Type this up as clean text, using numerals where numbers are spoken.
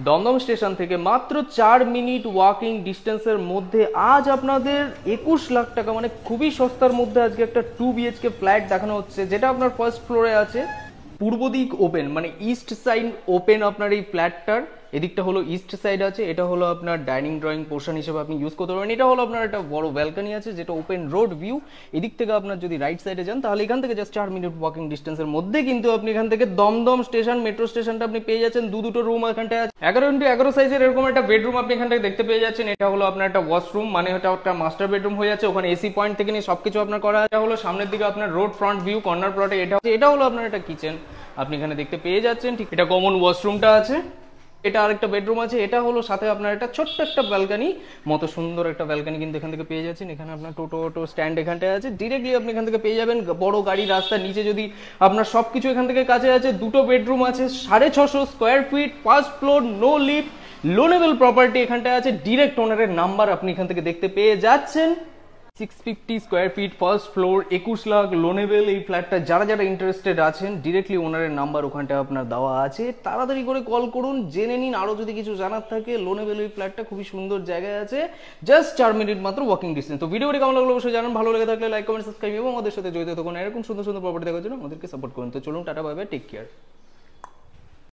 Dumdum station থেকে মাত্র 4 minute walking ডিস্টেন্সের মধ্যে আজ আপনাদের 21 লাখ টাকা মানে খুবই সস্তার মধ্যে আজকে একটা 2 BHK ফ্ল্যাট দেখানো হচ্ছে, যেটা আপনার ফার্স্ট ফ্লোরে আছে। পূর্ব দিক ওপেন মানে ইস্ট সাইড ওপেন আপনার এই ফ্ল্যাটটার। এদিকটা হলো ইস্ট সাইড আছে, এটা হলো আপনার ডাইনিং ড্রয়িং পোর্শন হিসেবে আপনি ইউজ করতে পারবেন। এটা হলো আপনার একটা বড় ব্যালকনি আছে যেটা ওপেন রোড ভিউ। এদিক থেকে আপনার যদি রাইট সাইডে যান তাহলে এখান থেকে জাস্ট 4 মিনিট ওয়াকিং ডিস্টেন্সের মধ্যে কিন্তু আপনি এখান থেকে দমদম স্টেশন মেট্রো স্টেশনটা আপনি পেয়ে যাচ্ছেন। দুটো রুম এখানটায় আছে, 11x11 সাইজের এরকম একটা বেডরুম আপনি এখান থেকে দেখতে পেয়ে যাচ্ছেন। এটা হলো আপনার একটা ওয়াশরুম, মানে এটা একটা মাস্টার বেডরুম হয়ে যাচ্ছে। ওখানে এসি পয়েন্ট থেকে নিয়ে সবকিছু আপনার করা। এটা হলো সামনের দিকে আপনার রোড ফ্রন্ট ভিউ কর্নার প্লটে। এটা হলো আপনার একটা কিচেন আপনি এখানে দেখতে পেয়ে যাচ্ছেন। ঠিক এটা কমন ওয়াশরুমটা আছে, এটা আরেকটা বেডরুম আছে। এটা হলো সাথে আপনার একটা ছোট্ট একটা ব্যালকনি মতো সুন্দর একটা ব্যালকনি কিন্তু এখান থেকে পেয়ে যাচ্ছেন। এখানে আপনার টোটো স্ট্যান্ড এখানটায় আছে, ডিরেক্টলি আপনি এখান থেকে পেয়ে যাবেন। বড় গাড়ি রাস্তার নিচে যদি আপনার সবকিছু এখান থেকে কাছে আছে। দুটো বেডরুম আছে, 650 square feet, first floor, no lift, loanable property এখানটায় আছে। ডিরেক্ট ওনারের নাম্বার আপনি এখান থেকে দেখতে পেয়ে যাচ্ছেন। 650 square feet, first floor, 21 lakh, loanable এই ফ্ল্যাটটা। যারা ইন্টারেস্টেড আছেন ডিরেক্টলি ওনারের নাম্বার ওখানটা আপনার দেওয়া আছে, তাড়াতাড়ি করে কল করুন, জেনে নিন। আরও যদি কিছু জানার থাকে, লোনেবল এই ফ্ল্যাটটা খুবই সুন্দর জায়গায় আছে, জাস্ট 4 মিনিট মাত্র ওয়াকিং ডিস্টেন্স। তো ভিডিওটি কেমন লাগলো অবশ্যই জানান। ভালো লেগে থাকলে লাইক, কমেন্ট, সাবস্ক্রাইব এবং আমাদের সাথে জড়িত থাকুন। এরকম সুন্দর প্রপার্টি দেখার জন্য আমাদেরকে সাপোর্ট করুন। তো চলুন, tata, bye bye, take care.